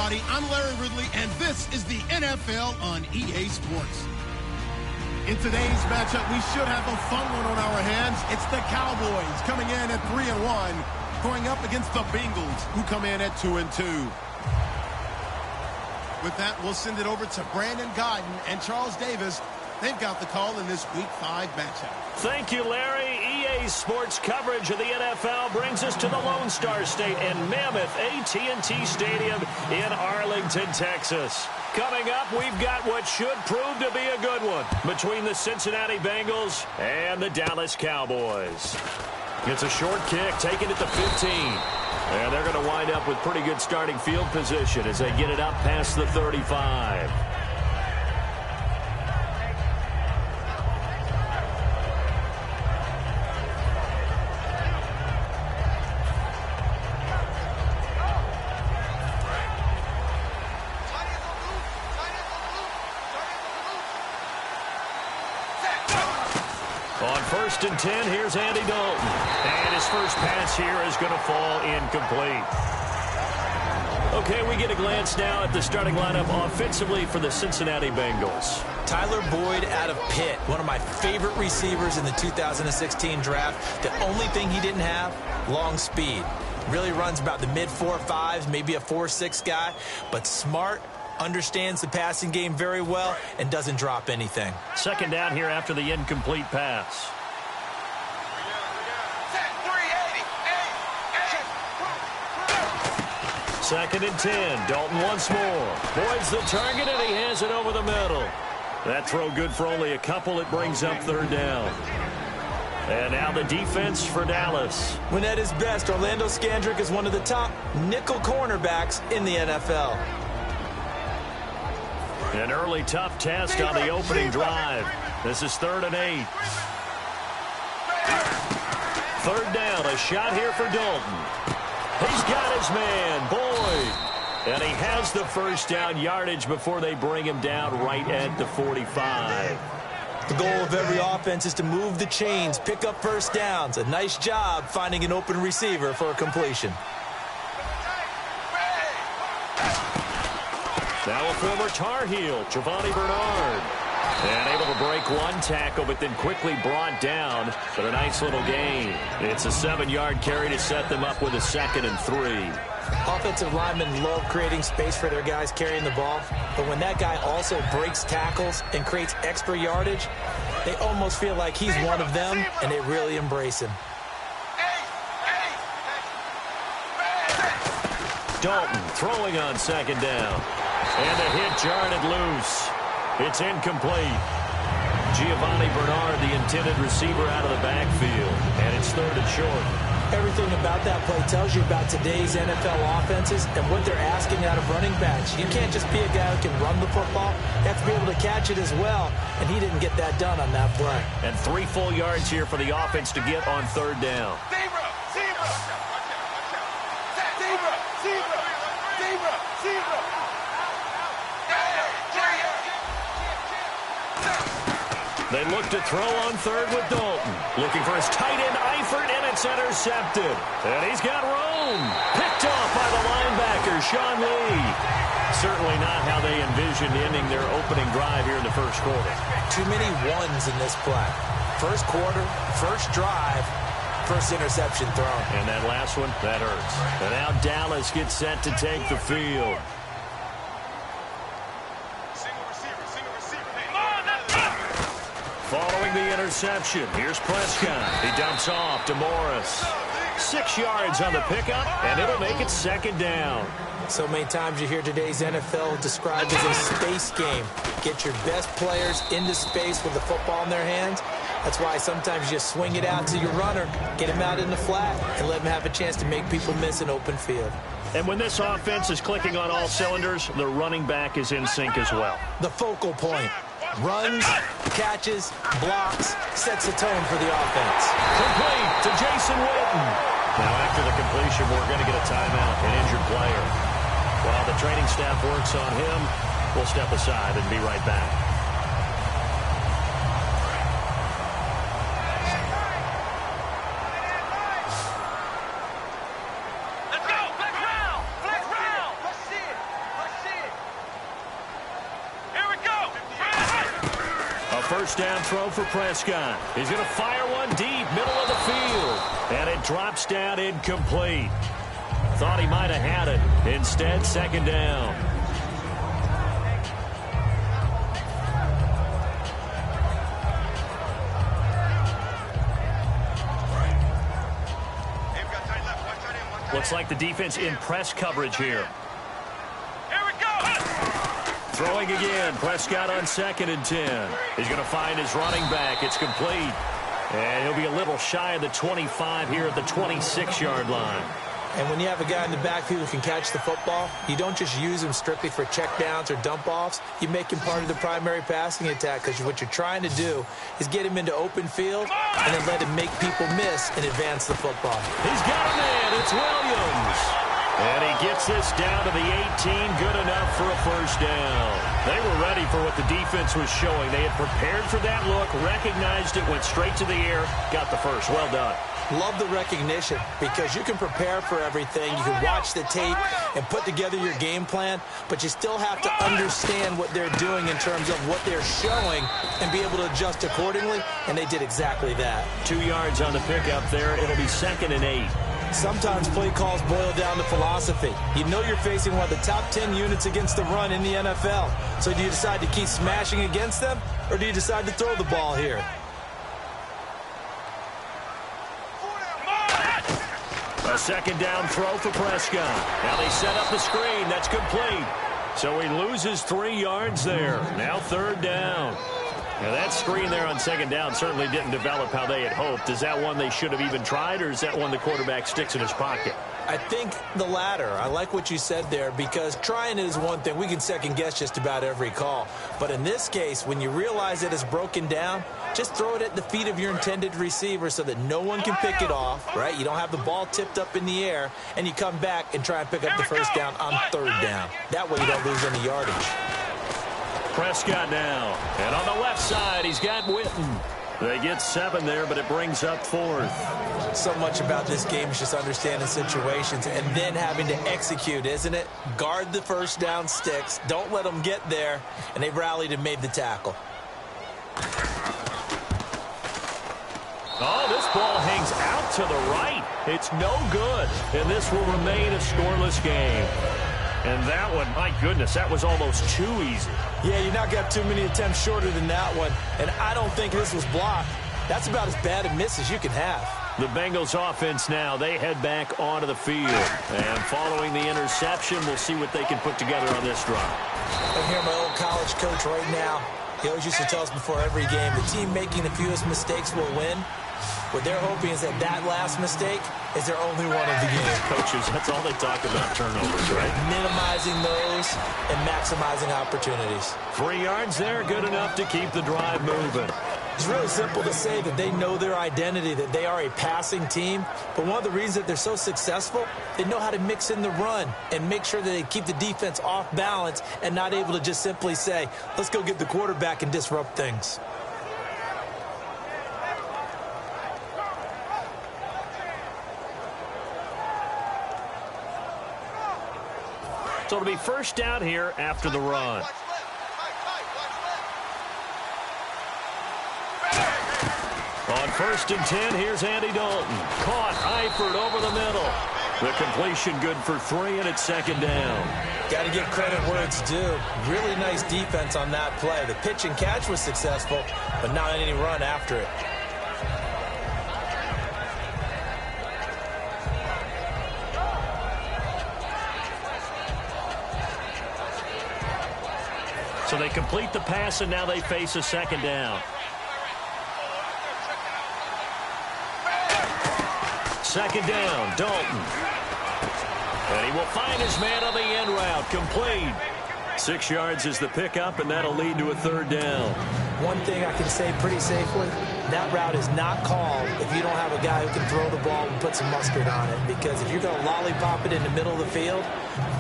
everybody. I'm Larry Ridley, and this is the NFL on EA Sports. In today's matchup, we should have a fun one on our hands. It's the Cowboys coming in at 3-1, going up against the Bengals, who come in at 2-2. With that, we'll send it over to Brandon Godden and Charles Davis. They've got the call in this Week 5 matchup. Thank you, Larry. EA Sports coverage of the NFL brings us to the Lone Star State and Mammoth AT&T Stadium in Arlington, Texas. Coming up, we've got what should prove to be a good one between the Cincinnati Bengals and the Dallas Cowboys. It's a short kick, taken at the 15. And they're going to wind up with pretty good starting field position as they get it up past the 35. On 1st and 10, here's Andy Dalton. And his first pass here is going to fall incomplete. Okay, we get a glance now at the starting lineup offensively for the Cincinnati Bengals. Tyler Boyd out of Pitt, one of my favorite receivers in the 2016 draft. The only thing he didn't have, long speed. Really runs about the mid-4.5s, maybe a 4.6 guy, but smart, understands the passing game very well, and doesn't drop anything. Second down here after the incomplete pass. Second and 10. Dalton once more. Boyd's the target, and he has it over the middle. That throw good for only a couple. It brings up third down. And now the defense for Dallas. When at his best, Orlando Scandrick is one of the top nickel cornerbacks in the NFL. An early tough test on the opening drive. This is 3rd and 8. Third down, a shot here for Dalton. He's got his man, Boyd. And he has the first down yardage before they bring him down right at the 45. The goal of every offense is to move the chains, pick up first downs. A nice job finding an open receiver for a completion. Now a former Tar Heel, Giovanni Bernard. And able to break one tackle, but then quickly brought down for a nice little gain. It's a 7-yard carry to set them up with a 2nd and 3. Offensive linemen love creating space for their guys carrying the ball, but when that guy also breaks tackles and creates extra yardage, they almost feel like he's one of them, and they really embrace him. Dalton throwing on 2nd down. And the hit jarred loose. It's incomplete. Giovanni Bernard, the intended receiver, out of the backfield. And it's 3rd and short. Everything about that play tells you about today's NFL offenses and what they're asking out of running backs. You can't just be a guy who can run the football. You have to be able to catch it as well. And he didn't get that done on that play. And 3 full yards here for the offense to get on 3rd down. They look to throw on 3rd with Dalton. Looking for his tight end, Eifert, and it's intercepted. And he's got room. Picked off by the linebacker, Sean Lee. Certainly not how they envisioned ending their opening drive here in the first quarter. Too many ones in this play. First quarter, first drive, first interception thrown. And that last one, that hurts. And now Dallas gets set to take the field. Following the interception, here's Prescott. He dumps off to Morris. 6 yards on the pickup, and it'll make it 2nd down. So many times you hear today's NFL described as a space game. Get your best players into space with the football in their hands. That's why sometimes you just swing it out to your runner, get him out in the flat, and let him have a chance to make people miss an open field. And when this offense is clicking on all cylinders, the running back is in sync as well. The focal point. Runs, catches, blocks, sets the tone for the offense. Complete to Jason Witten. Now after the completion, we're going to get a timeout, an injured player. While the training staff works on him, we'll step aside and be right back. first down throw for Prescott. He's going to fire one deep, middle of the field. And it drops down incomplete. Thought he might have had it. Instead, second down. Looks like the defense in press coverage here. Here we go. Throwing again. Prescott on 2nd and 10. He's going to find his running back. It's complete. And he'll be a little shy of the 25 here at the 26-yard line. And when you have a guy in the backfield who can catch the football, you don't just use him strictly for checkdowns or dump-offs. You make him part of the primary passing attack, because what you're trying to do is get him into open field and then let him make people miss and advance the football. He's got a man. It's Williams. And he gets this down to the 18. Good enough for a first down. They were ready for what the defense was showing. They had prepared for that look, recognized it, went straight to the air, got the first. Well done. Love the recognition, because you can prepare for everything. You can watch the tape and put together your game plan, but you still have to understand what they're doing in terms of what they're showing and be able to adjust accordingly, and they did exactly that. 2 yards on the pickup there. It'll be 2nd and 8. Sometimes play calls boil down to philosophy. You know you're facing one of the top 10 units against the run in the NFL. So do you decide to keep smashing against them, or do you decide to throw the ball here? A second down throw for Prescott. Now they set up the screen. That's complete. So he loses 3 yards there. Now 3rd down. Now that screen there on 2nd down certainly didn't develop how they had hoped. Is that one they should have even tried, or is that one the quarterback sticks in his pocket? I think the latter. I like what you said there, because trying it is one thing. We can second guess just about every call. But in this case, when you realize that it's broken down, just throw it at the feet of your intended receiver so that no one can pick it off, right? You don't have the ball tipped up in the air, and you come back and try and pick up the first down on 3rd down. That way you don't lose any yardage. Prescott now. And on the left side, he's got Witten. They get 7 there, but it brings up 4th. So much about this game is just understanding situations and then having to execute, isn't it? Guard the first down sticks. Don't let them get there. And they rallied and made the tackle. Oh, this ball hangs out to the right. It's no good. And this will remain a scoreless game. And that one, my goodness, that was almost too easy. Yeah, you not got too many attempts shorter than that one. And I don't think this was blocked. That's about as bad a miss as you can have. The Bengals offense now, they head back onto the field. And following the interception, we'll see what they can put together on this drive. I'm here, my old college coach right now. He always used to tell us before every game, the team making the fewest mistakes will win. What they're hoping is that that last mistake is their only one of the game. Coaches, that's all they talk about, turnovers, right? Minimizing those and maximizing opportunities. 3 yards there, good enough to keep the drive moving. It's really simple to say that they know their identity, that they are a passing team. But one of the reasons that they're so successful, they know how to mix in the run and make sure that they keep the defense off balance and not able to just simply say, let's go get the quarterback and disrupt things. So it'll be first down here after the run. On 1st and 10, here's Andy Dalton. Caught, Eifert over the middle. The completion good for 3, and it's 2nd down. Got to give credit where it's due. Really nice defense on that play. The pitch and catch was successful, but not any run after it. So they complete the pass, and now they face a 2nd down. 2nd down, Dalton. And he will find his man on the end route, complete. 6 yards is the pickup, and that'll lead to a 3rd down. One thing I can say pretty safely, that route is not called if you don't have a guy who can throw the ball and put some mustard on it. Because if you're going to lollipop it in the middle of the field,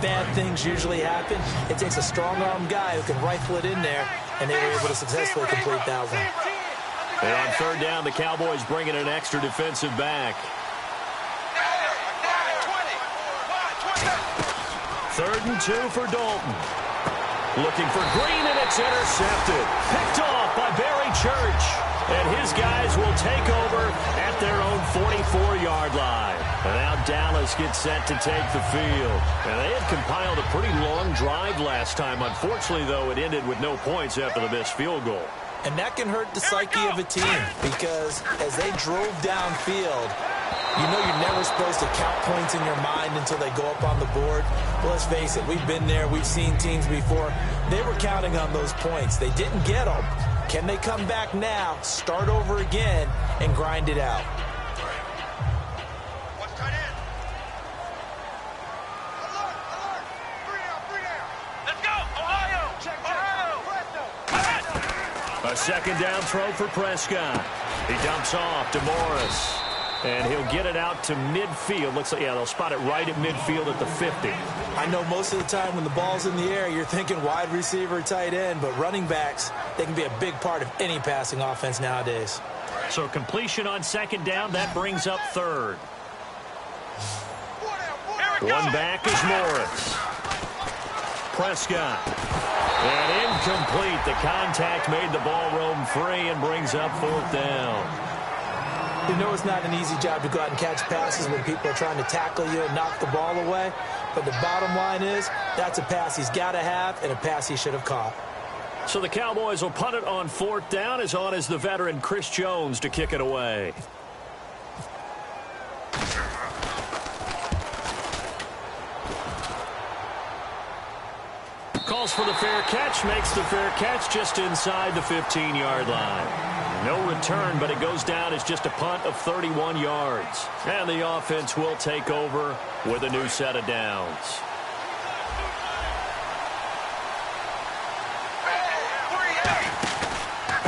bad things usually happen. It takes a strong-arm guy who can rifle it in there, and they were able to successfully complete that one. And on 3rd down, the Cowboys bring in an extra defensive back. 3rd and 2 for Dalton. Looking for Green, and it's intercepted. Picked off by Barry these guys will take over at their own 44-yard line. And now Dallas gets set to take the field. And they had compiled a pretty long drive last time. Unfortunately, though, it ended with no points after the missed field goal. And that can hurt the psyche of a team because as they drove downfield, you know you're never supposed to count points in your mind until they go up on the board. Well, let's face it, we've been there. We've seen teams before. They were counting on those points. They didn't get them. Can they come back now, start over again, and grind it out? A second down throw for Prescott. He dumps off to Morris. And he'll get it out to midfield. Looks like, yeah, they'll spot it right at midfield at the 50. I know most of the time when the ball's in the air, you're thinking wide receiver, tight end, but running backs, they can be a big part of any passing offense nowadays. So completion on second down, that brings up third. One back is Morris. Prescott. And incomplete. The contact made the ball roam free and brings up fourth down. You know it's not an easy job to go out and catch passes when people are trying to tackle you and knock the ball away. But the bottom line is that's a pass he's got to have and a pass he should have caught. So the Cowboys will punt it on fourth down. As on as the veteran Chris Jones to kick it away. Calls for the fair catch, makes the fair catch just inside the 15-yard line. No return, but it goes down as just a punt of 31 yards. And the offense will take over with a new set of downs.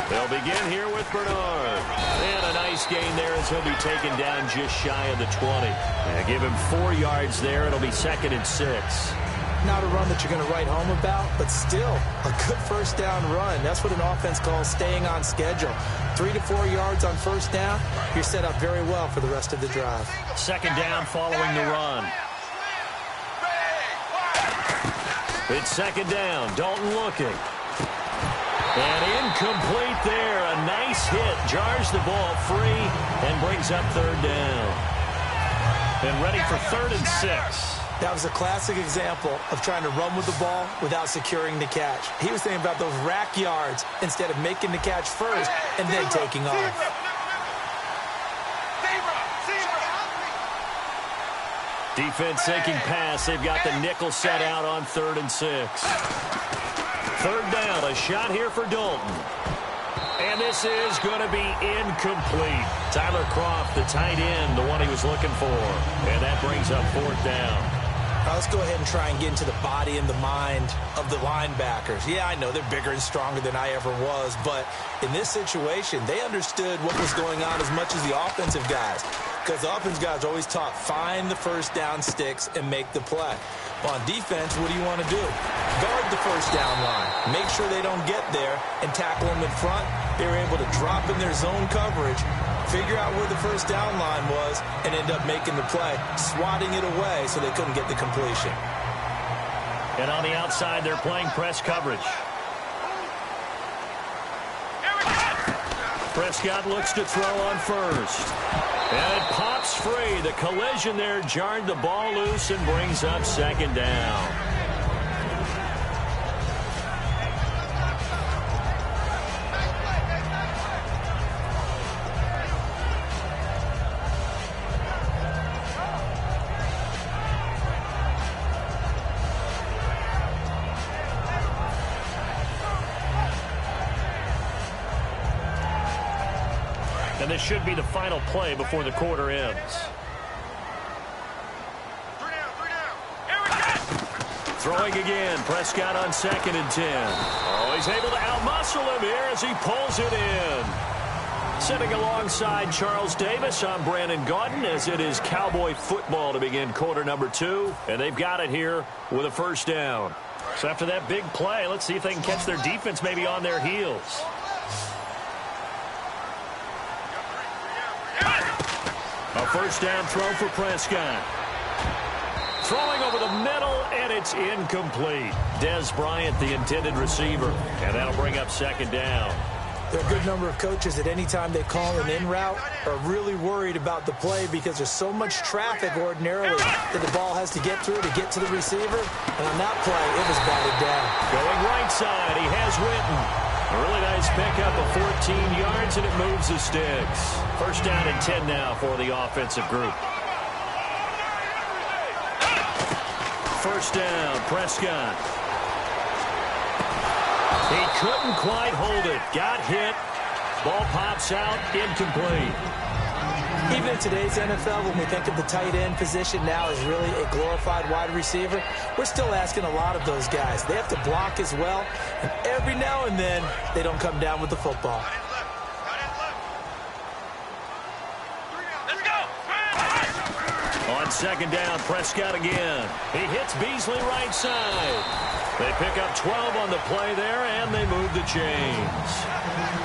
They'll begin here with Bernard. And a nice gain there as he'll be taken down just shy of the 20. And give him 4 yards there. It'll be 2nd and 6. Not a run that you're going to write home about, but still a good first down run. That's what an offense calls staying on schedule. 3 to 4 yards on first down, you're set up very well for the rest of the drive. Second down following the run. It's second down. Dalton looking. And incomplete there. A nice hit. Jars the ball free and brings up third down. And ready for 3rd and 6. That was a classic example of trying to run with the ball without securing the catch. He was thinking about those rack yards instead of making the catch first and then taking off. Defense sinking pass. They've got the nickel set out on 3rd and 6. Third down. A shot here for Dalton. And this is going to be incomplete. Tyler Kroft, the tight end, the one he was looking for. And that brings up fourth down. Let's go ahead and try and get into the body and the mind of the linebackers. Yeah, I know they're bigger and stronger than I ever was, but in this situation, they understood what was going on as much as the offensive guys. Because the offensive guys always taught, find the first down sticks and make the play. Well, on defense, what do you want to do? Guard the first down line. Make sure they don't get there and tackle them in front. They were able to drop in their zone coverage, figure out where the first down line was, and end up making the play, swatting it away so they couldn't get the completion. And on the outside, they're playing press coverage. Prescott looks to throw on first. And it pops free. The collision there jarred the ball loose and brings up second down. And this should be the final play before the quarter ends. Throwing again. Prescott on 2nd and 10. Oh, he's able to outmuscle him here as he pulls it in. Sitting alongside Charles Davis, I'm Brandon Gaudin, as it is Cowboy football to begin quarter number 2. And they've got it here with a first down. So after that big play, let's see if they can catch their defense maybe on their heels. A first down throw for Prescott. Throwing over the middle, and it's incomplete. Dez Bryant, the intended receiver. And that'll bring up second down. There are a good number of coaches that any time they call an in route are really worried about the play because there's so much traffic ordinarily that the ball has to get through to get to the receiver. And on that play, it was batted down. Going right side, he has Witten. A really nice pickup of 14 yards, and it moves the sticks. First down and 10 now for the offensive group. First down, Prescott. He couldn't quite hold it. Got hit. Ball pops out, incomplete. Even in today's NFL, when we think of the tight end position now as really a glorified wide receiver, we're still asking a lot of those guys. They have to block as well, and every now and then, they don't come down with the football. Let's go. On second down, Prescott again. He hits Beasley right side. They pick up 12 on the play there, and they move the chains.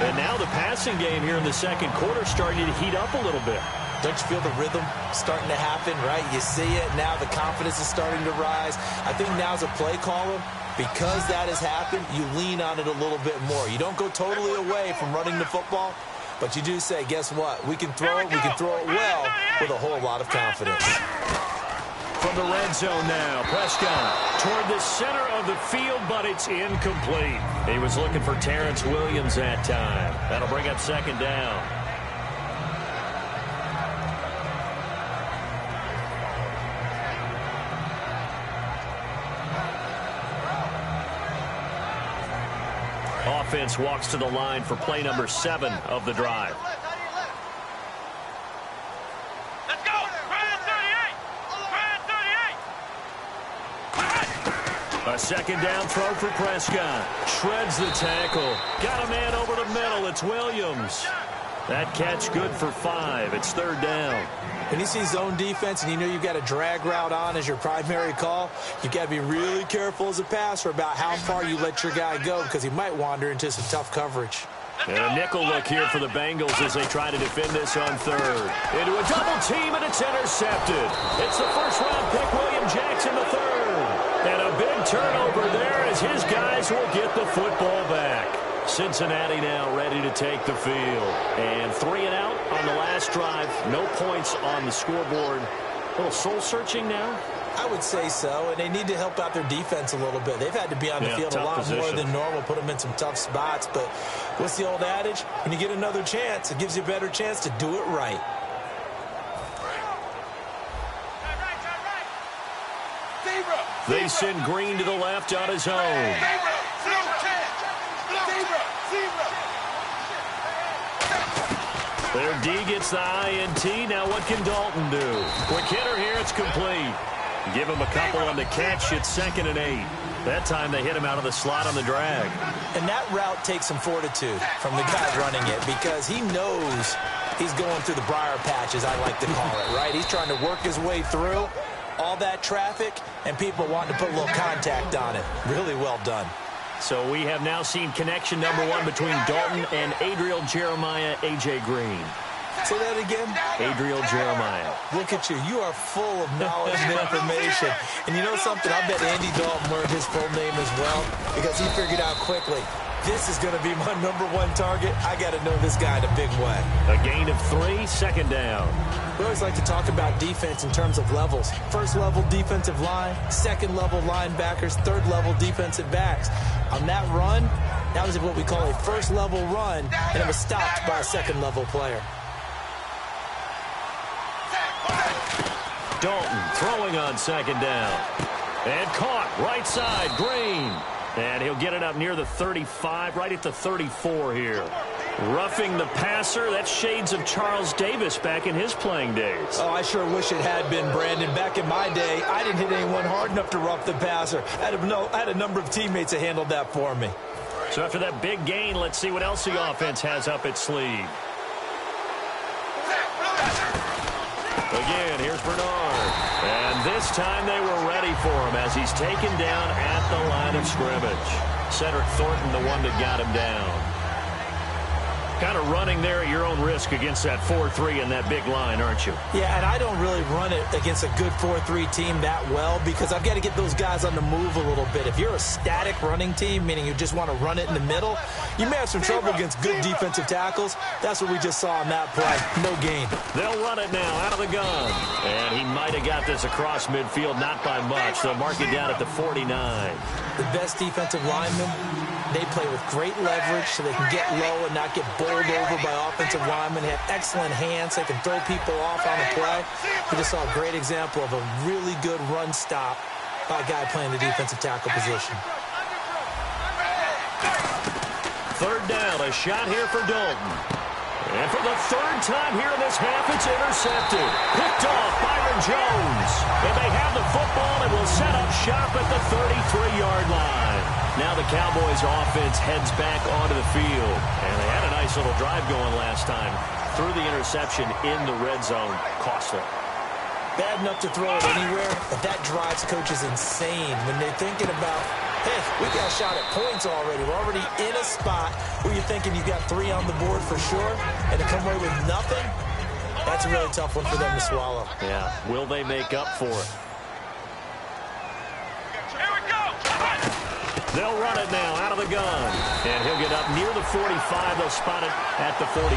And now the passing game here in the second quarter starting to heat up a little bit. Don't you feel the rhythm starting to happen, right? You see it. Now the confidence is starting to rise. I think now as a play caller, because that has happened, you lean on it a little bit more. You don't go totally away from running the football, but you do say, guess what? We can throw it. We can throw it well with a whole lot of confidence. From the red zone now, Prescott toward the center of the field, but it's incomplete. He was looking for Terrence Williams that time. That'll bring up second down. Offense walks to the line for play number 7 of the drive. A second down throw for Prescott. Shreds the tackle. Got a man over the middle. It's Williams. That catch good for 5. It's third down. When you see zone defense and you know you've got a drag route on as your primary call, you've got to be really careful as a passer about how far you let your guy go because he might wander into some tough coverage. And a nickel look here for the Bengals as they try to defend this on third. Into a double team, and it's intercepted. It's the first-round pick, William Jackson, the third. And a big turnover there as his guys will get the football back. Cincinnati now ready to take the field. And 3 and out on the last drive. No points on the scoreboard. A little soul-searching now. I would say so, and they need to help out their defense a little bit. They've had to be on the field a lot more than normal, put them in some tough spots. But what's the old adage? When you get another chance, it gives you a better chance to do it right. They send Green to the left on his own. Their D gets the INT. Now what can Dalton do? Quick hitter here. It's complete. Give him a couple on the catch. It's 2nd and 8. That time they hit him out of the slot on the drag. And that route takes some fortitude from the guy running it because he knows he's going through the briar patch, as I like to call it, right? He's trying to work his way through all that traffic and people wanting to put a little contact on it. Really well done. So we have now seen connection number 1 between Dalton and Adriel Jeremiah, A.J. Green. Say that again? Adriel Jeremiah. Look at you. You are full of knowledge and information. And you know something? I bet Andy Dalton learned his full name as well because he figured out quickly, this is going to be my number 1 target. I got to know this guy in a big way. A gain of 3, second down. We always like to talk about defense in terms of levels. First level defensive line, second level linebackers, third level defensive backs. On that run, that was what we call a first level run, and it was stopped by a second level player. Dalton throwing on second down. And caught right side, Green. And he'll get it up near the 35, right at the 34 here. Roughing the passer, that's shades of Charles Davis back in his playing days. Oh, I sure wish it had been, Brandon. Back in my day, I didn't hit anyone hard enough to rough the passer. I had a number of teammates that handled that for me. So after that big gain, let's see what else the offense has up its sleeve. Again, here's Bernard. And this time they were ready for him as he's taken down at the line of scrimmage. Cedric Thornton, the one that got him down. Kind of running there at your own risk against that 4-3 and that big line, aren't you? Yeah, and I don't really run it against a good 4-3 team that well because I've got to get those guys on the move a little bit. If you're a static running team, meaning you just want to run it in the middle, you may have some trouble against good defensive tackles. That's what we just saw on that play. No gain. They'll run it now out of the gun. And he might have got this across midfield, not by much. They'll mark it down at the 49. The best defensive linemen, they play with great leverage so they can get low and not get bowled over by offensive linemen. They have excellent hands. They can throw people off on a play. We just saw a great example of a really good run stop by a guy playing the defensive tackle position. Third down, a shot here for Dalton. And for the third time here in this half, it's intercepted. Picked off Byron Jones. And they have the football and will set up shop at the 33-yard line. Now the Cowboys offense heads back onto the field. And they had a nice little drive going last time. Threw the interception in the red zone. Costly. Bad enough to throw it anywhere, but that drives coaches insane when they're thinking about, hey, we got a shot at points already. We're already in a spot where you're thinking you got 3 on the board for sure, and to come away with nothing, that's a really tough one for them to swallow. Yeah, will they make up for it? Here we go. They'll run it now out of the gun. And he'll get up near the 45. They'll spot it at the 44.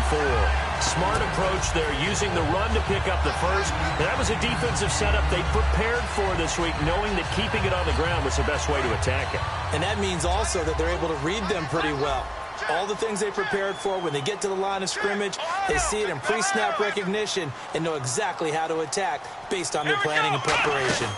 Smart approach there, using the run to pick up the first. That was a defensive setup they prepared for this week, knowing that keeping it on the ground was the best way to attack it. And that means also that they're able to read them pretty well. All the things they prepared for, when they get to the line of scrimmage, they see it in pre-snap recognition and know exactly how to attack based on their planning and preparation.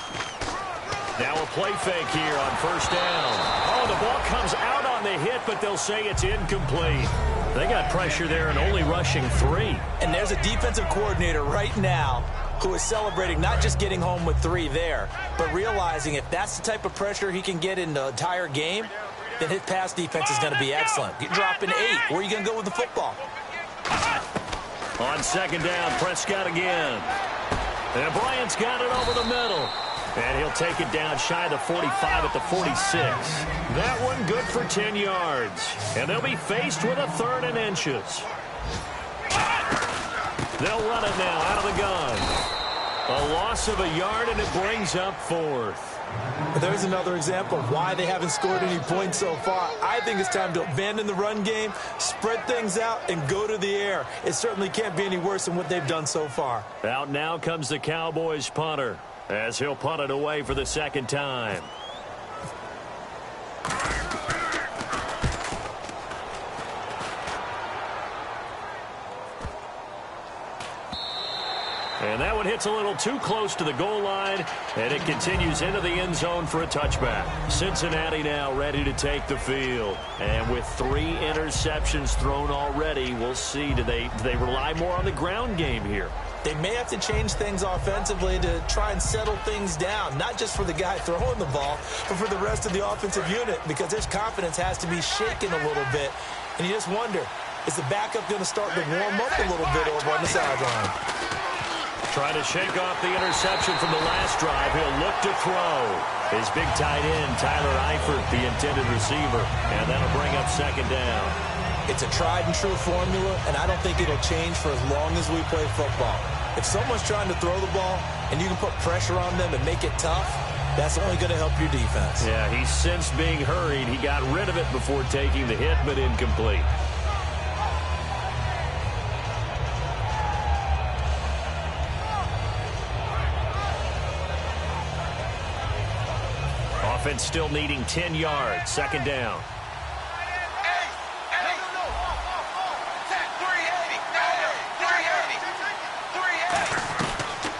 Now a play fake here on first down. Oh, the ball comes out on the hit, but they'll say it's incomplete. They got pressure there and only rushing 3. And there's a defensive coordinator right now who is celebrating not just getting home with 3 there, but realizing if that's the type of pressure he can get in the entire game, then his pass defense is going to be excellent. You're dropping 8. Where are you going to go with the football? On second down, Prescott again. And Bryant's got it over the middle. And he'll take it down shy of the 45 at the 46. That one good for 10 yards. And they'll be faced with a 3rd and inches. They'll run it now out of the gun. A loss of a yard, and it brings up 4th. But there's another example of why they haven't scored any points so far. I think it's time to abandon the run game, spread things out, and go to the air. It certainly can't be any worse than what they've done so far. Out now comes the Cowboys punter, as he'll punt it away for the second time. And that one hits a little too close to the goal line, and it continues into the end zone for a touchback. Cincinnati now ready to take the field. And with 3 interceptions thrown already, we'll see, do they rely more on the ground game here? They may have to change things offensively to try and settle things down, not just for the guy throwing the ball, but for the rest of the offensive unit, because his confidence has to be shaken a little bit. And you just wonder, is the backup going to start to warm up a little bit over on the sideline? Trying to shake off the interception from the last drive. He'll look to throw. His big tight end, Tyler Eifert, the intended receiver. And that'll bring up second down. It's a tried-and-true formula, and I don't think it'll change for as long as we play football. If someone's trying to throw the ball and you can put pressure on them and make it tough, that's only going to help your defense. Yeah, he's since being hurried. He got rid of it before taking the hit, but incomplete. Offense still needing 10 yards. Second down.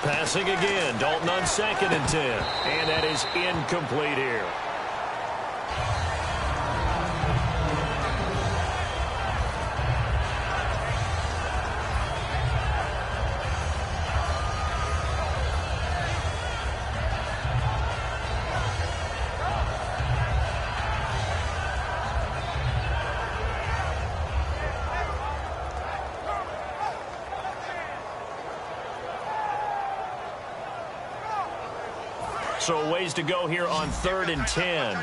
Passing again. Dalton on 2nd and 10. And that is incomplete here. So ways to go here on 3rd and 10.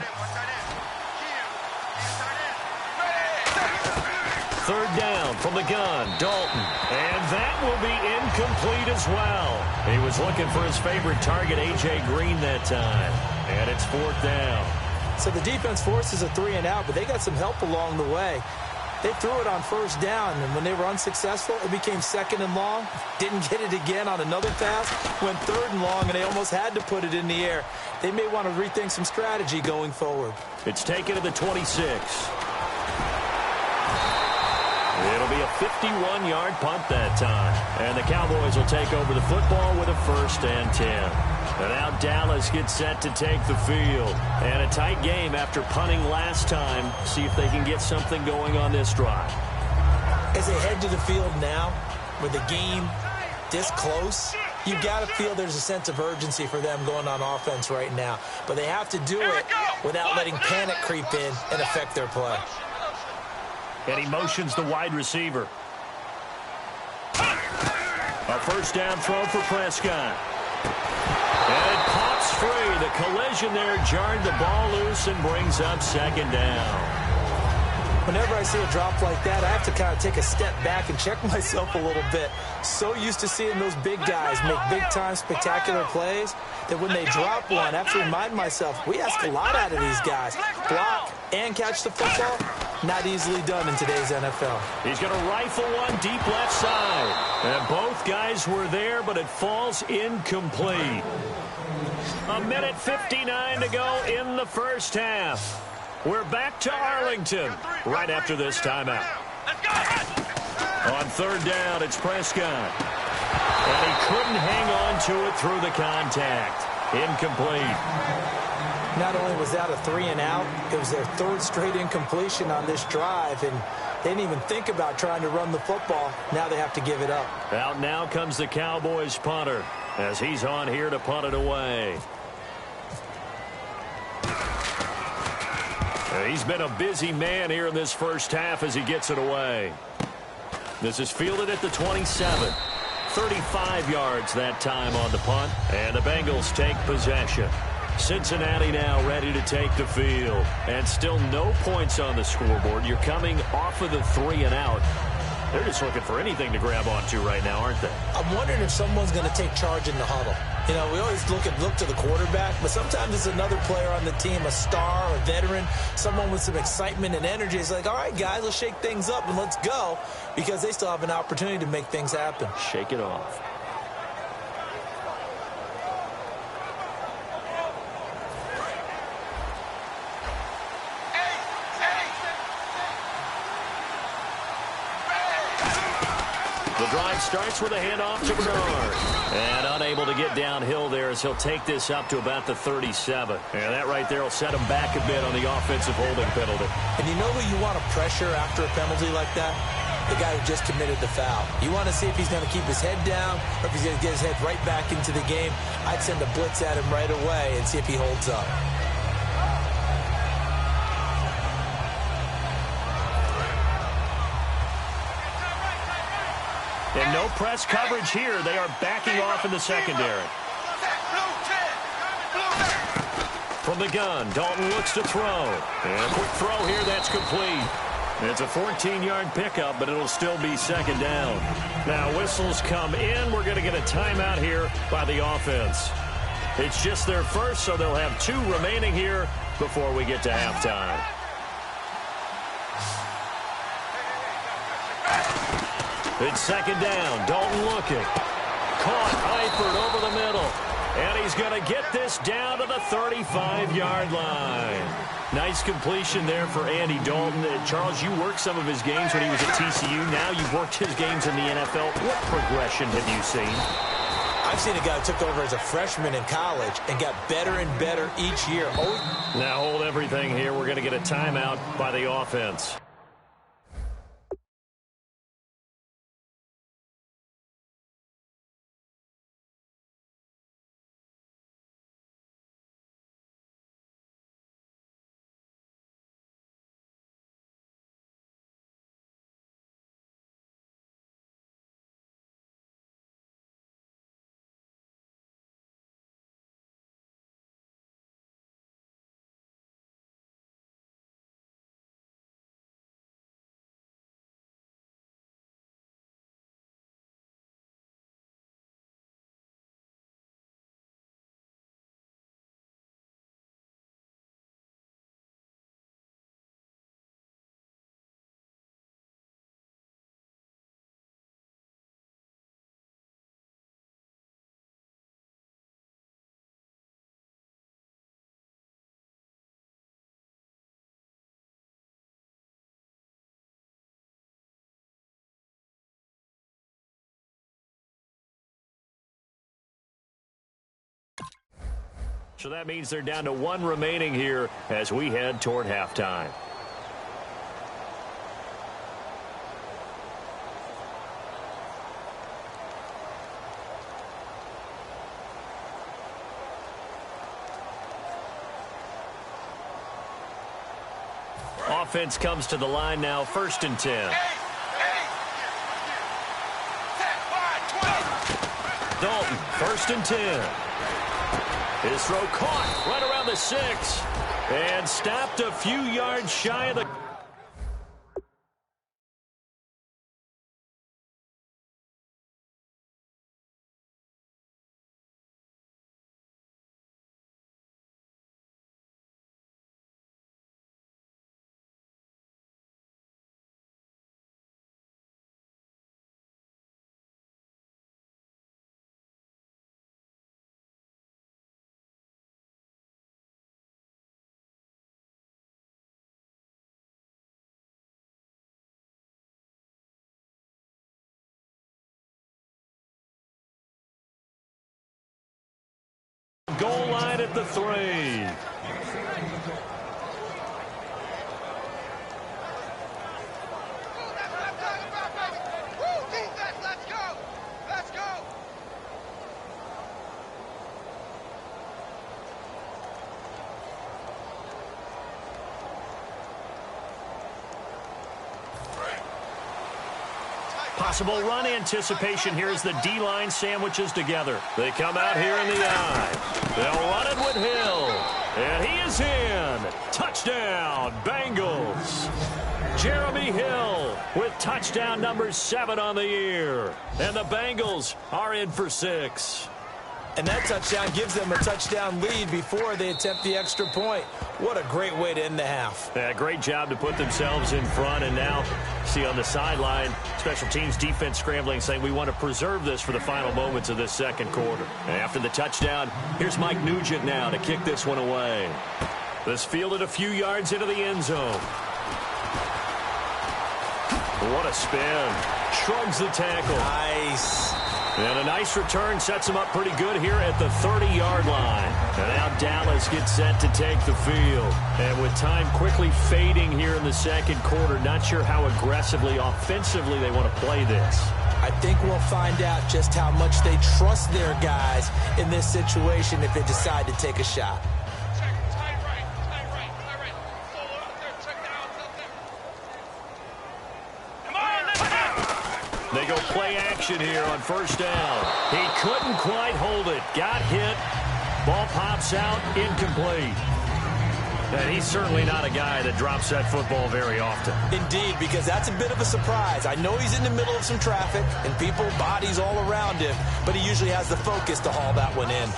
Third down from the gun, Dalton. And that will be incomplete as well. He was looking for his favorite target, A.J. Green, that time. And it's fourth down. So the defense forces a 3-and-out, but they got some help along the way. They threw it on first down, and when they were unsuccessful, it became second and long. Didn't get it again on another pass. Went third and long, and they almost had to put it in the air. They may want to rethink some strategy going forward. It's taken to the 26. It'll be a 51-yard punt that time. And the Cowboys will take over the football with a 1st and 10. And now Dallas gets set to take the field. And a tight game after punting last time. See if they can get something going on this drive. As they head to the field now, with the game this close, you've got to feel there's a sense of urgency for them going on offense right now. But they have to do it without letting panic creep in and affect their play. And he motions the wide receiver. A first down throw for Prescott. And it pops free. The collision there jarred the ball loose and brings up second down. Whenever I see a drop like that, I have to kind of take a step back and check myself a little bit. So used to seeing those big guys make big-time spectacular plays that when they drop one, I have to remind myself, we ask a lot out of these guys. Block and catch the football, not easily done in today's NFL. He's going to rifle one deep left side. And both guys were there, but it falls incomplete. 1:59 to go in the first half. We're back to Arlington right after this timeout. On third down, it's Prescott. And he couldn't hang on to it through the contact. Incomplete. Not only was that a 3-and-out, it was their third straight incompletion on this drive, and they didn't even think about trying to run the football. Now they have to give it up. Out now comes the Cowboys punter as he's on here to punt it away. He's been a busy man here in this first half as he gets it away. This is fielded at the 27. 35 yards that time on the punt, and the Bengals take possession. Cincinnati now ready to take the field, and still no points on the scoreboard. You're coming off of the 3-and-out. They're just looking for anything to grab onto right now, aren't they? I'm wondering if someone's going to take charge in the huddle. You know, we always look to the quarterback, but sometimes it's another player on the team, a star, a veteran, someone with some excitement and energy. It's like, all right, guys, let's shake things up and let's go, because they still have an opportunity to make things happen. Shake it off. The drive starts with a handoff to Bernard. And unable to get downhill there as he'll take this up to about the 37. And that right there will set him back a bit on the offensive holding penalty. And you know who you want to pressure after a penalty like that? The guy who just committed the foul. You want to see if he's going to keep his head down or if he's going to get his head right back into the game. I'd send a blitz at him right away and see if he holds up. And no press coverage here. They are backing off in the secondary. From the gun, Dalton looks to throw. And a quick throw here, that's complete. It's a 14-yard pickup, but it'll still be second down. Now whistles come in. We're going to get a timeout here by the offense. It's just their first, so they'll have 2 remaining here before we get to halftime. It's second down. Dalton looking. Caught Eifert over the middle. And he's going to get this down to the 35-yard line. Nice completion there for Andy Dalton. Charles, you worked some of his games when he was at TCU. Now you've worked his games in the NFL. What progression have you seen? I've seen a guy who took over as a freshman in college and got better and better each year. Now hold everything here. We're going to get a timeout by the offense. So that means they're down to 1 remaining here as we head toward halftime. Offense comes to the line now, 1st and 10. Dalton, 1st and 10. His throw caught right around the 6 and stopped a few yards shy of the... Goal line at the 3. Possible run anticipation here as the D-line sandwiches together. They come out here in the eye. They'll run it with Hill. And he is in. Touchdown, Bengals. Jeremy Hill with touchdown number 7 on the year. And the Bengals are in for 6. And that touchdown gives them a touchdown lead before they attempt the extra point. What a great way to end the half. Yeah, great job to put themselves in front. And now, see on the sideline, special teams defense scrambling, saying we want to preserve this for the final moments of this second quarter. And after the touchdown, here's Mike Nugent now to kick this one away. This fielded a few yards into the end zone. What a spin. Shrugs the tackle. Nice. And a nice return sets him up pretty good here at the 30-yard line. And now Dallas gets set to take the field. And with time quickly fading here in the second quarter, not sure how aggressively, offensively they want to play this. I think we'll find out just how much they trust their guys in this situation if they decide to take a shot. They go play action here on 1st down. He couldn't quite hold it. Got hit. Ball pops out. Incomplete. And he's certainly not a guy that drops that football very often. Indeed, because that's a bit of a surprise. I know he's in the middle of some traffic and people, bodies all around him, but he usually has the focus to haul that one in.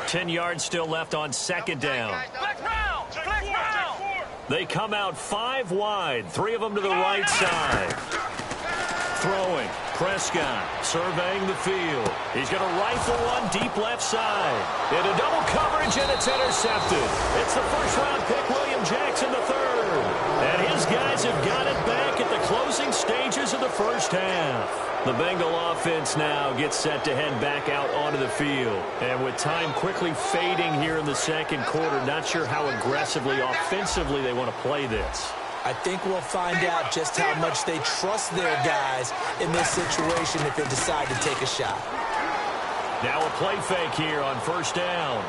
Ten yards still left on 2nd down. They come out 5 wide, 3 of them to the right side. Throwing, Prescott surveying the field. He's going to rifle one deep left side. Into double coverage, and it's intercepted. It's the 1st-round pick, William Jackson III. And his guys have got it back at the closing stages of the first half. The Bengal offense now gets set to head back out onto the field. And with time quickly fading here in the second quarter, not sure how aggressively, offensively they want to play this. I think we'll find out just how much they trust their guys in this situation if they decide to take a shot. Now a play fake here on 1st down.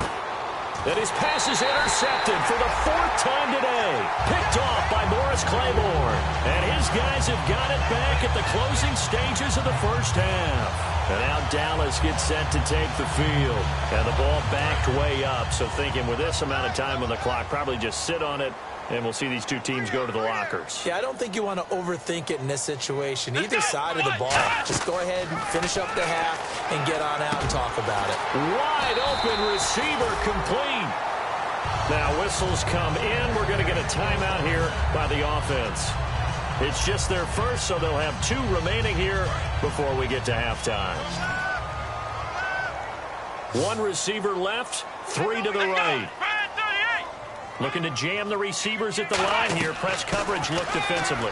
And his pass is intercepted for the 4th time today. Picked off by Morris Claiborne. And his guys have got it back at the closing stages of the first half. And now Dallas gets set to take the field. And the ball backed way up. So thinking with this amount of time on the clock, probably just sit on it. And we'll see these two teams go to the lockers. Yeah, I don't think you want to overthink it in this situation. Either side of the ball. Just go ahead and finish up the half and get on out and talk about it. Wide open receiver complete. Now whistles come in. We're going to get a timeout here by the offense. It's just their first, so they'll have 2 remaining here before we get to halftime. 1 receiver left, 3 to the right. Looking to jam the receivers at the line here. Press coverage look defensively.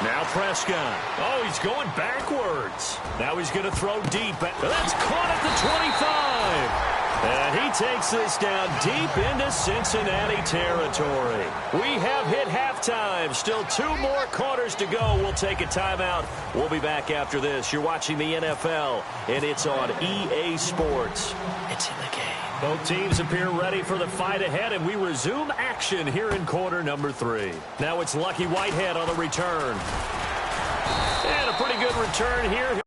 Now Prescott. Oh, he's going backwards. Now he's going to throw deep. That's caught at the 25. And he takes this down deep into Cincinnati territory. We have hit halftime. Still 2 more quarters to go. We'll take a timeout. We'll be back after this. You're watching the NFL, and it's on EA Sports. It's in the game. Both teams appear ready for the fight ahead, and we resume action here in quarter number 3. Now it's Lucky Whitehead on the return. And a pretty good return here.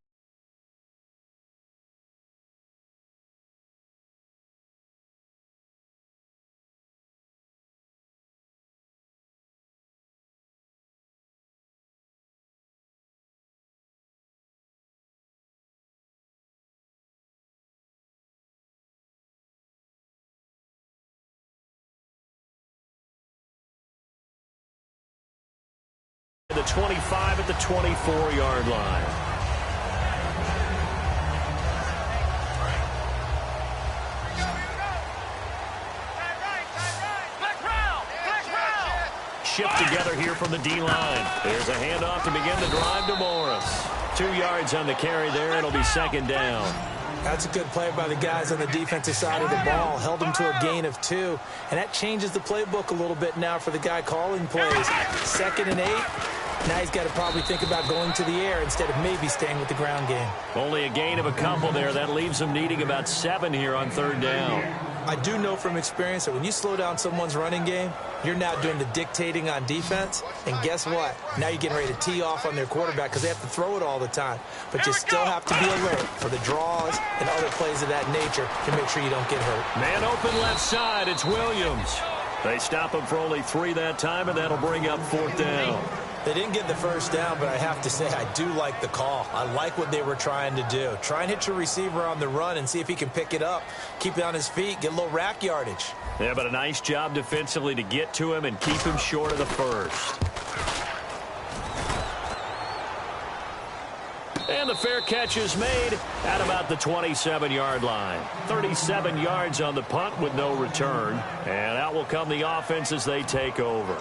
The 25 at the 24-yard line. Shift together here from the D-line. There's a handoff to begin the drive to Morris. 2 yards on the carry there. It'll be second down. That's a good play by the guys on the defensive side of the ball. Held them to a gain of 2. And that changes the playbook a little bit now for the guy calling plays. 2nd and 8. Now he's got to probably think about going to the air instead of maybe staying with the ground game. Only a gain of a couple there. That leaves him needing about 7 here on 3rd down. I do know from experience that when you slow down someone's running game, you're now doing the dictating on defense. And guess what? Now you're getting ready to tee off on their quarterback because they have to throw it all the time. But you still have to be alert for the draws and other plays of that nature to make sure you don't get hurt. Man open left side. It's Williams. They stop him for only 3 that time, and that'll bring up 4th down. They didn't get the first down, but I have to say I do like the call. I like what they were trying to do. Try and hit your receiver on the run and see if he can pick it up. Keep it on his feet, get a little rack yardage. Yeah, but a nice job defensively to get to him and keep him short of the first. And the fair catch is made at about the 27-yard line. 37 yards on the punt with no return. And out will come the offense as they take over.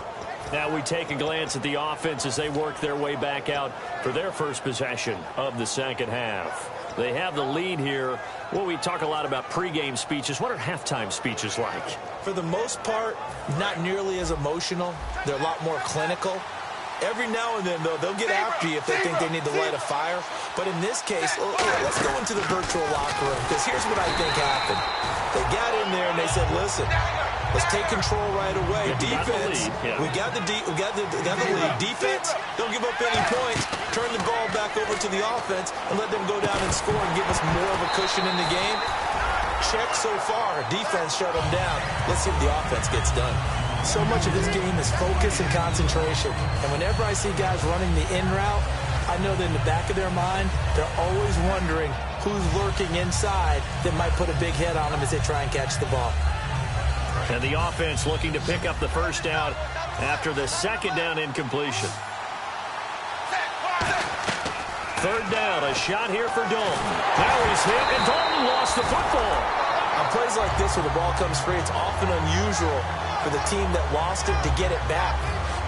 Now we take a glance at the offense as they work their way back out for their first possession of the second half. They have the lead here. Well, we talk a lot about pregame speeches. What are halftime speeches like? For the most part, not nearly as emotional. They're a lot more clinical. Every now and then, though, they'll get after you if they think they need to light a fire. But in this case, let's go into the virtual locker room, because here's what I think happened. They got in there and they said, listen, let's take control right away. Defense, we got the lead. Defense, don't give up any points. Turn the ball back over to the offense and let them go down and score and give us more of a cushion in the game. Check so far. Defense shut them down. Let's see if the offense gets done. So much of this game is focus and concentration. And whenever I see guys running the in route, I know that in the back of their mind, they're always wondering who's lurking inside that might put a big hit on them as they try and catch the ball. And the offense looking to pick up the first down after the second down incompletion. 3rd down, a shot here for Dalton. Now he's hit, and Dalton lost the football. On plays like this where the ball comes free, it's often unusual for the team that lost it to get it back.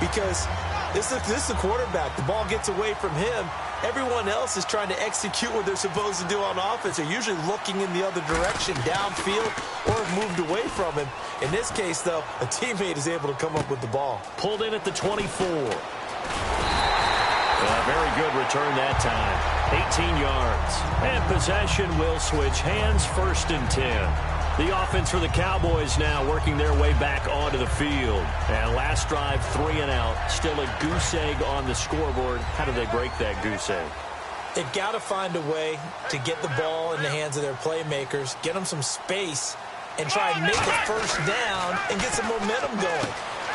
Because this is the quarterback. The ball gets away from him. Everyone else is trying to execute what they're supposed to do on offense. They're usually looking in the other direction, downfield, or have moved away from him. In this case, though, a teammate is able to come up with the ball. Pulled in at the 24. A very good return that time. 18 yards. And possession will switch hands, 1st and 10. The offense for the Cowboys now working their way back onto the field. And last drive, 3 and out. Still a goose egg on the scoreboard. How do they break that goose egg? They've got to find a way to get the ball in the hands of their playmakers, get them some space, and try and make a first down and get some momentum going.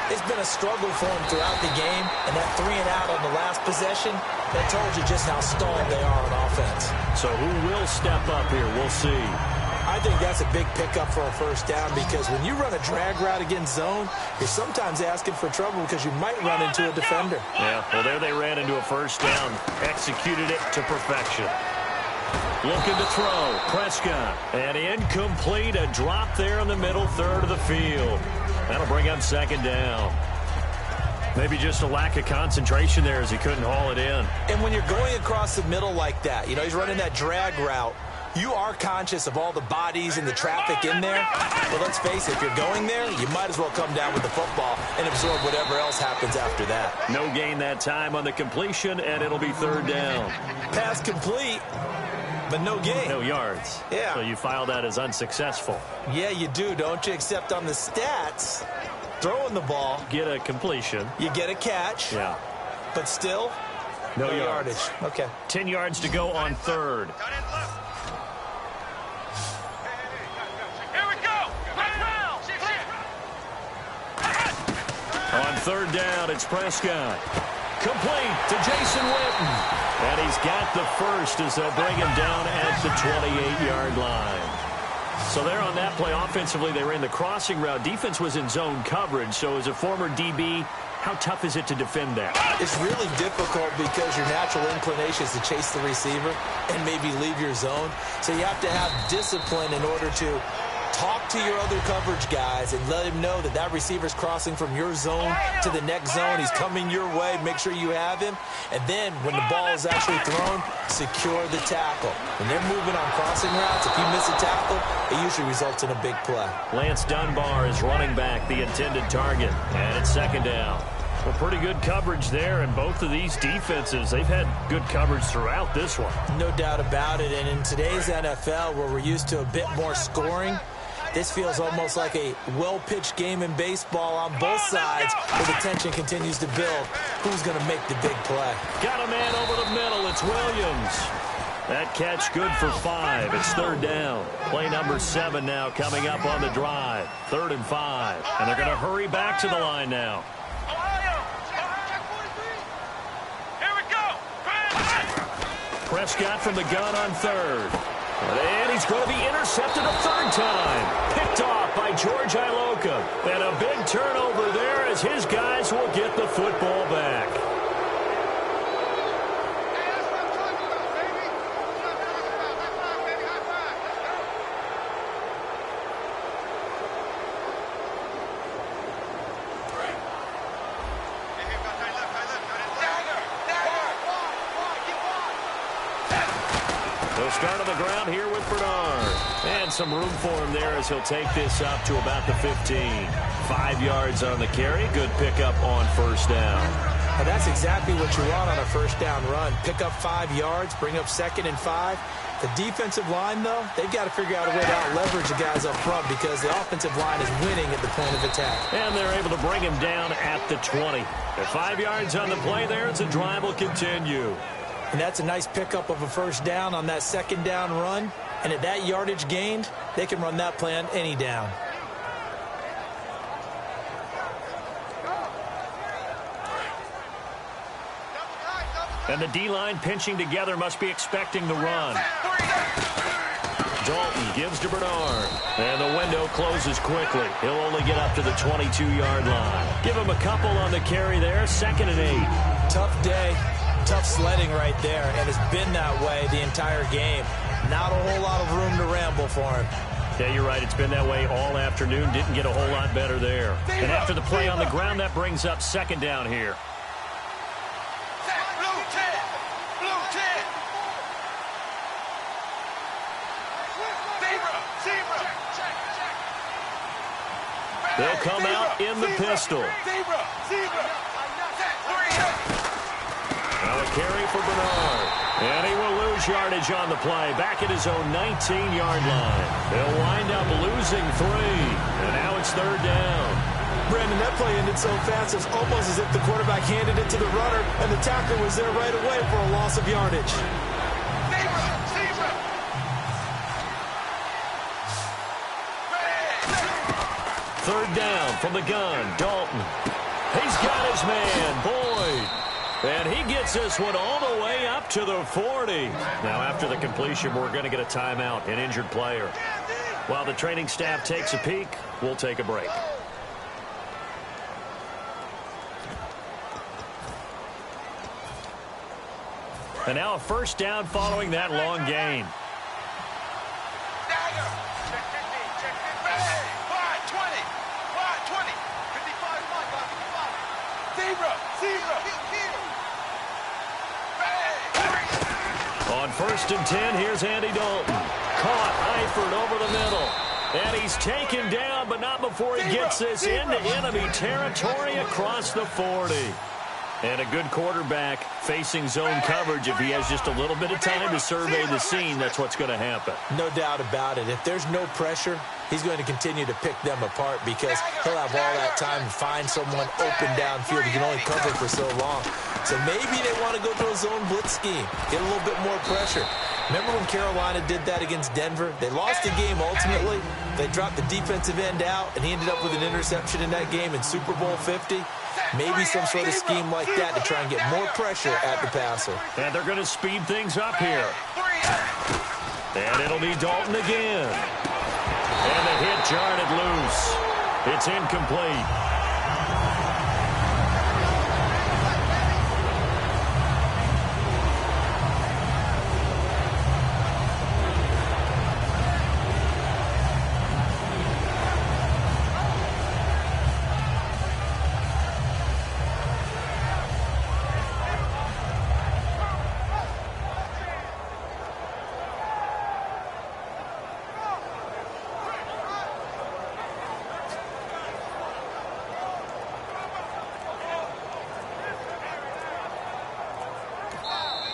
It's been a struggle for them throughout the game, and that 3 and out on the last possession, that told you just how stalled they are on offense. So who will step up here? We'll see. I think that's a big pickup for a first down, because when you run a drag route against zone, you're sometimes asking for trouble because you might run into a defender. Yeah, well, there they ran into a first down, executed it to perfection. Looking to throw, Prescott, and incomplete, a drop there in the middle 3rd of the field. That'll bring up 2nd down. Maybe just a lack of concentration there as he couldn't haul it in. And when you're going across the middle like that, he's running that drag route, you are conscious of all the bodies and the traffic in there. But let's face it, if you're going there, you might as well come down with the football and absorb whatever else happens after that. No gain that time on the completion, and it'll be third down. Pass complete, but no gain. No yards. Yeah. So you file that as unsuccessful. Yeah, you do, don't you? Except on the stats, throwing the ball. Get a completion. You get a catch. Yeah. But still, no yardage. Okay. 10 yards to go on third. On third down, it's Prescott. Complete to Jason Witten. And he's got the first as they'll bring him down at the 28-yard line. So there on that play, offensively, they ran the crossing route. Defense was in zone coverage. So as a former DB, how tough is it to defend that? It's really difficult because your natural inclination is to chase the receiver and maybe leave your zone. So you have to have discipline in order to talk to your other coverage guys and let him know that that receiver's crossing from your zone to the next zone. He's coming your way. Make sure you have him. And then when the ball is actually thrown, secure the tackle. When they're moving on crossing routes, if you miss a tackle, it usually results in a big play. Lance Dunbar is running back, the intended target. And it's second down. Well, pretty good coverage there, and both of these defenses, they've had good coverage throughout this one. No doubt about it, and in today's NFL, where we're used to a bit more scoring, this feels almost like a well-pitched game in baseball on both sides where the tension continues to build. Who's going to make the big play? Got a man over the middle. It's Williams. That catch good for 5. It's third down. Play number 7 now coming up on the drive. 3rd and 5. And they're going to hurry back to the line now. Prescott from the gun on third. And he's going to be intercepted a third time. Picked off by George Iloka. And a big turnover there as his guys will get the football back. Start on the ground here with Bernard. And some room for him there as he'll take this up to about the 15. 5 yards on the carry. Good pickup on first down. And that's exactly what you want on a first down run. Pick up 5 yards, bring up 2nd and 5. The defensive line, though, they've got to figure out a way to out-leverage the guys up front because the offensive line is winning at the point of attack. And they're able to bring him down at the 20. At 5 yards on the play there as the drive will continue. And that's a nice pickup of a first down on that 2nd down run. And at that yardage gained, they can run that play on any down. And the D-line pinching together must be expecting the run. Dalton gives to Bernard. And the window closes quickly. He'll only get up to the 22-yard line. Give him a couple on the carry there. 2nd and 8. Tough day. Tough sledding right there, and it's been that way the entire game. Not a whole lot of room to ramble for him. Yeah, you're right. It's been that way all afternoon. Didn't get a whole lot better there. And after the play on the ground, that brings up 2nd down here. Blue 10. Blue 10. Zebra. They'll come out in the pistol. Zebra. Now a carry for Bernard. And he will lose yardage on the play. Back at his own 19-yard line. They'll wind up losing 3. And now it's 3rd down. Brandon, that play ended so fast, it's almost as if the quarterback handed it to the runner, and the tackler was there right away for a loss of yardage. Zebra. 3rd down from the gun. Dalton. He's got his man, Boyd. And he gets this one all the way up to the 40. Now, after the completion, we're going to get a timeout, an injured player. While the training staff takes a peek, we'll take a break. And now a first down following that long gain. Check 15. Wide 20. 55. 55. Zebra. On 1st and 10, here's Andy Dalton. Caught Eifert over the middle. And he's taken down, but not before he gets this into enemy territory across the 40. And a good quarterback facing zone coverage. If he has just a little bit of time to survey the scene, that's what's going to happen. No doubt about it. If there's no pressure, he's going to continue to pick them apart because he'll have all that time to find someone open downfield. He can only cover for so long. So maybe they want to go to a zone blitz scheme, get a little bit more pressure. Remember when Carolina did that against Denver? They lost the game ultimately. They dropped the defensive end out, and he ended up with an interception in that game in Super Bowl 50. Maybe some sort of scheme like that to try and get more pressure at the passer. And they're going to speed things up here. And it'll be Dalton again. And the hit jarred it loose. It's incomplete.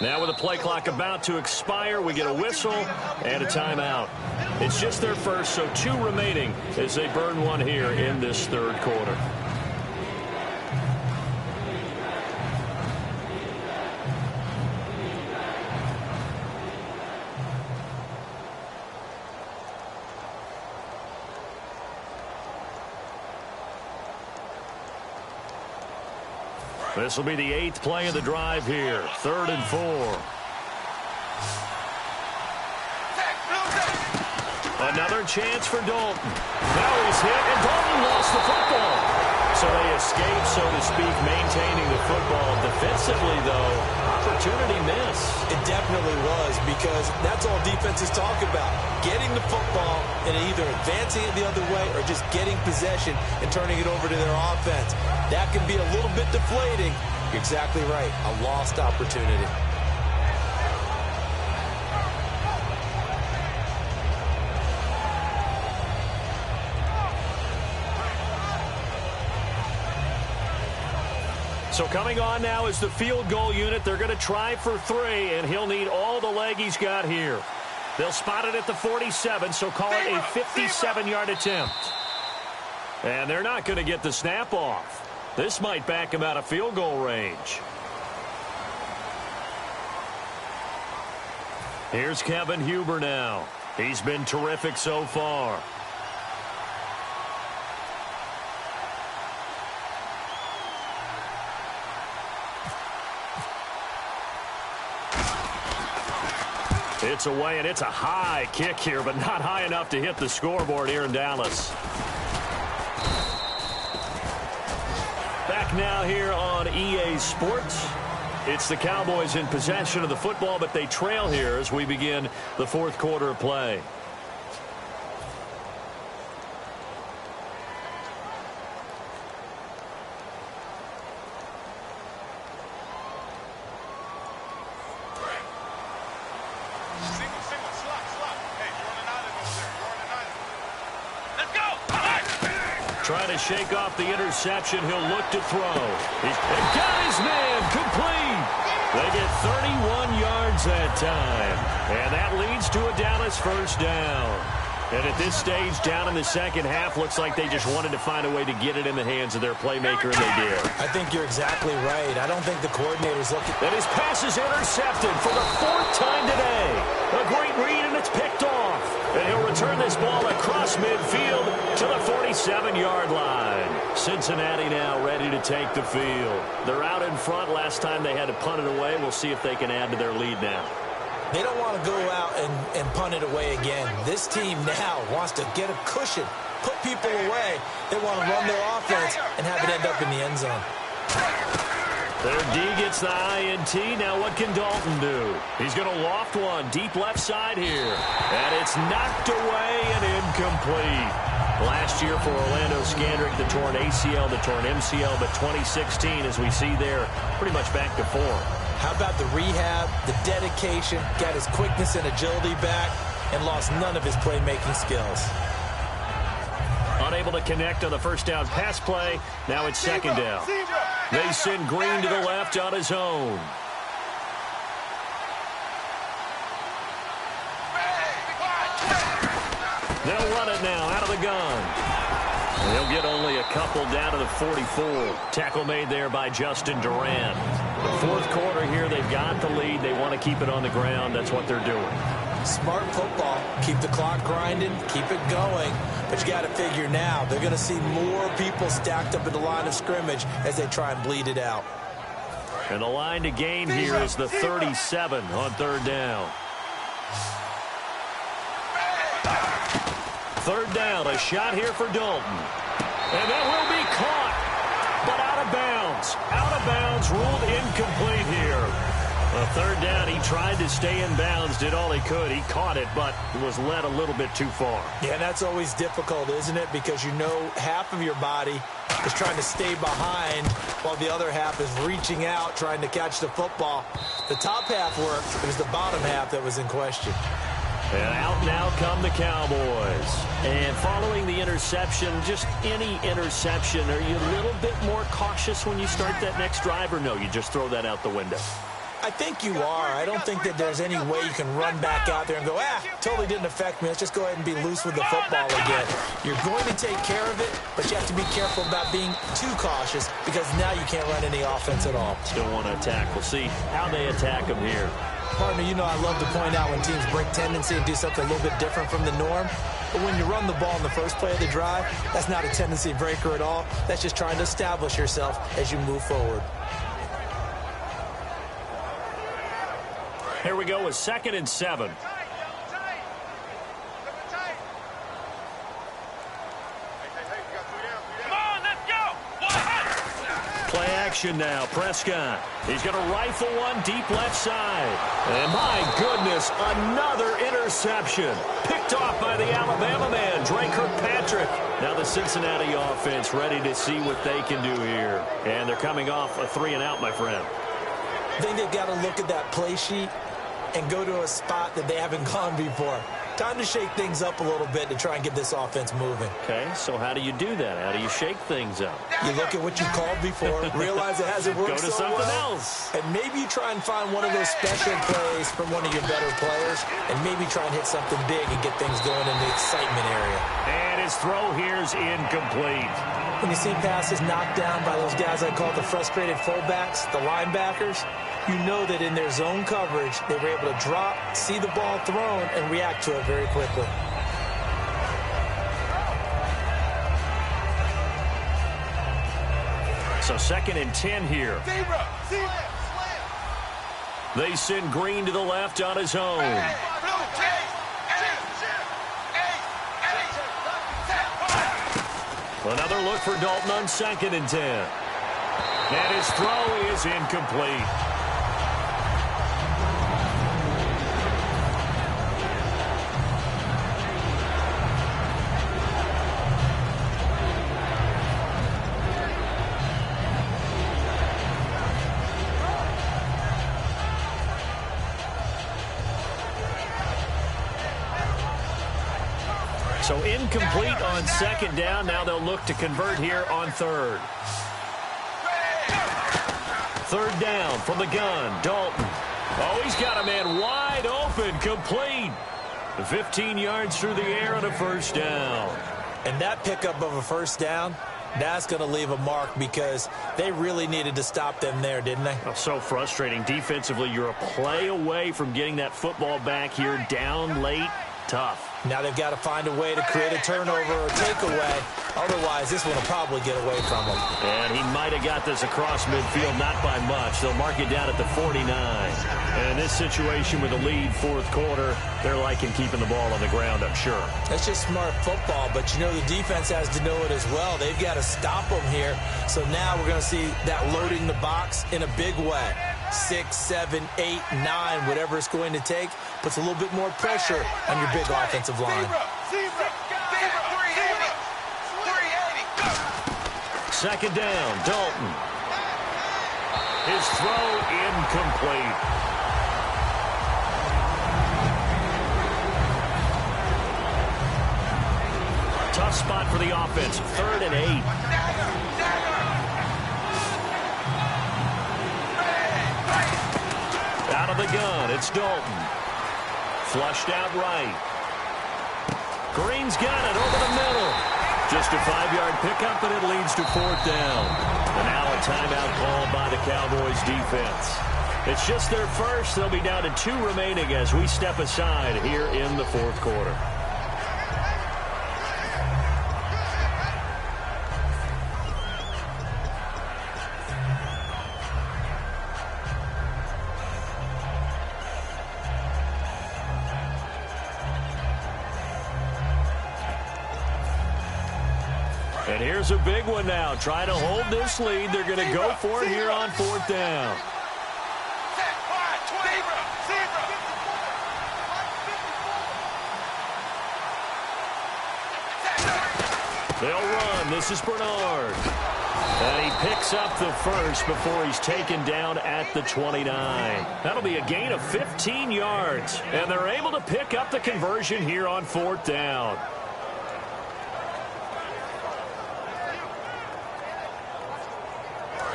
Now with the play clock about to expire, we get a whistle and a timeout. It's just their first, so 2 remaining as they burn one here in this 3rd quarter. This will be the 8th play of the drive here. 3rd and 4. Another chance for Dalton. Now he's hit, and Dalton lost the football. So they escape, so to speak, maintaining the football. Defensively, though, opportunity miss. It definitely was, because that's all defenses talk about. Getting the football and either advancing it the other way or just getting possession and turning it over to their offense. That can be a little bit deflating. You're exactly right. A lost opportunity. So coming on now is the field goal unit. They're going to try for 3, and he'll need all the leg he's got here. They'll spot it at the 47, so call it a 57-yard attempt. And they're not going to get the snap off. This might back him out of field goal range. Here's Kevin Huber now. He's been terrific so far. It's away, and it's a high kick here, but not high enough to hit the scoreboard here in Dallas. Back now here on EA Sports. It's the Cowboys in possession of the football, but they trail here as we begin the 4th quarter of play. Trying to shake off the interception. He'll look to throw. He's got his man complete. They get 31 yards that time. And that leads to a Dallas first down. And at this stage, down in the second half, looks like they just wanted to find a way to get it in the hands of their playmaker, and they did. I think you're exactly right. I don't think the coordinator's looking. And his pass is intercepted for the 4th time today. A great read, and it's picked off. And he'll return this ball across midfield to the 47-yard line. Cincinnati now ready to take the field. They're out in front. Last time they had to punt it away. We'll see if they can add to their lead now. They don't want to go out and punt it away again. This team now wants to get a cushion, put people away. They want to run their offense and have it end up in the end zone. Their D gets the INT. Now what can Dalton do? He's going to loft one deep left side here. And it's knocked away and incomplete. Last year for Orlando Scandrick, the torn ACL, the torn MCL, but 2016, as we see there, pretty much back to form. How about the rehab, the dedication, got his quickness and agility back, and lost none of his playmaking skills. Unable to connect on the first down pass play. Now it's second down. They send Green to the left on his own. They'll run it now out of the gun. And he'll get only a couple down to the 44. Tackle made there by Justin Durant. The fourth quarter here, they've got the lead. They want to keep it on the ground. That's what they're doing. Smart football. Keep the clock grinding. Keep it going. But you got to figure now, they're going to see more people stacked up at the line of scrimmage as they try and bleed it out. And the line to gain here is the 37 on third down. Third down, a shot here for Dalton. And that will be caught, but out of bounds. Out of bounds, ruled incomplete here. A third down, he tried to stay in bounds, did all he could. He caught it, but was led a little bit too far. Yeah, and that's always difficult, isn't it? Because you know half of your body is trying to stay behind while the other half is reaching out, trying to catch the football. The top half worked. It was the bottom half that was in question. And out now come the Cowboys. And following the interception, just any interception, are you a little bit more cautious when you start that next drive, or no, you just throw that out the window? I think you are. I don't think that there's any way you can run back out there and go, totally didn't affect me. Let's just go ahead and be loose with the football again. You're going to take care of it, but you have to be careful about being too cautious because now you can't run any offense at all. Still want to attack. We'll see how they attack them here. Partner, you know I love to point out when teams break tendency and do something a little bit different from the norm. But when you run the ball in the first play of the drive, that's not a tendency breaker at all. That's just trying to establish yourself as you move forward. Here we go with 2nd and 7. Play action now. Prescott. He's going to rifle one deep left side. And my goodness, another interception. Picked off by the Alabama man, Drake Kirkpatrick. Now the Cincinnati offense ready to see what they can do here. And they're coming off a 3-and-out, my friend. I think they've got to look at that play sheet and go to a spot that they haven't gone before. Time to shake things up a little bit to try and get this offense moving. Okay, so how do you do that? How do you shake things up? You look at what you called before, realize it hasn't worked so well. Go to something else. And maybe you try and find one of those special plays from one of your better players, and maybe try and hit something big and get things going in the excitement area. And his throw here is incomplete. When you see passes knocked down by those guys I call the frustrated fullbacks, the linebackers, you know that in their zone coverage, they were able to drop, see the ball thrown, and react to it very quickly. So 2nd and 10 here. They send Green to the left on his own. Another look for Dalton on 2nd and 10. And his throw is incomplete. So incomplete on 2nd down. Now they'll look to convert here on 3rd. 3rd down from the gun. Dalton. Oh, he's got a man wide open. Complete. 15 yards through the air on a 1st down. And that pickup of a 1st down, that's going to leave a mark because they really needed to stop them there, didn't they? Oh, so frustrating. Defensively, you're a play away from getting that football back here. Down late. Tough. Now they've got to find a way to create a turnover or takeaway. Otherwise, this one will probably get away from them. And he might have got this across midfield, not by much. They'll mark it down at the 49. And in this situation with a lead 4th quarter, they're liking keeping the ball on the ground, I'm sure. That's just smart football, but you know the defense has to know it as well. They've got to stop them here. So now we're going to see that loading the box in a big way. 6, 7, 8, 9, whatever it's going to take, puts a little bit more pressure on your big offensive line. second down, Dalton. His throw incomplete. Tough spot for the offense. 3rd and 8. Out of the gun, it's Dalton. Flushed out right. Green's got it over the middle. Just a 5-yard pickup, and it leads to 4th down. And now a timeout called by the Cowboys defense. It's just their first. They'll be down to 2 remaining as we step aside here in the 4th quarter. And here's a big one now. Trying to hold this lead. They're going to go for it here on 4th down. They'll run. This is Bernard. And he picks up the first before he's taken down at the 29. That'll be a gain of 15 yards. And they're able to pick up the conversion here on 4th down.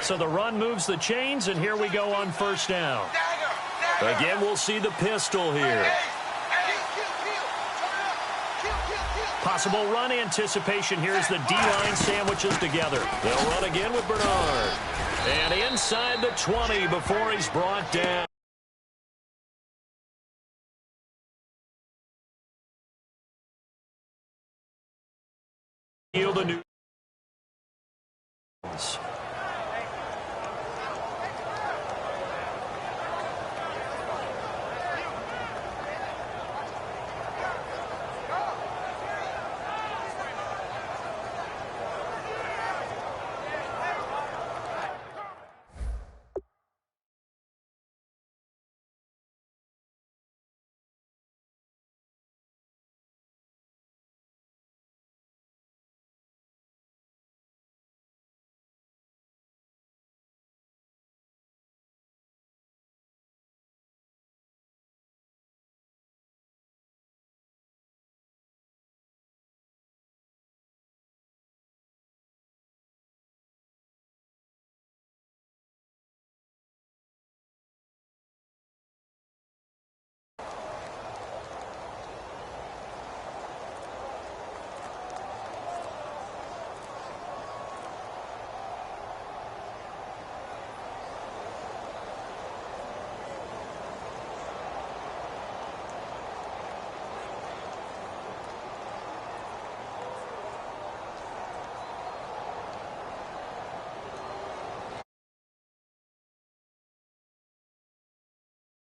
So the run moves the chains, and here we go on 1st down. Again, we'll see the pistol here. Possible run anticipation here as the D-line sandwiches together. They'll run again with Bernard. And inside the 20 before he's brought down. The new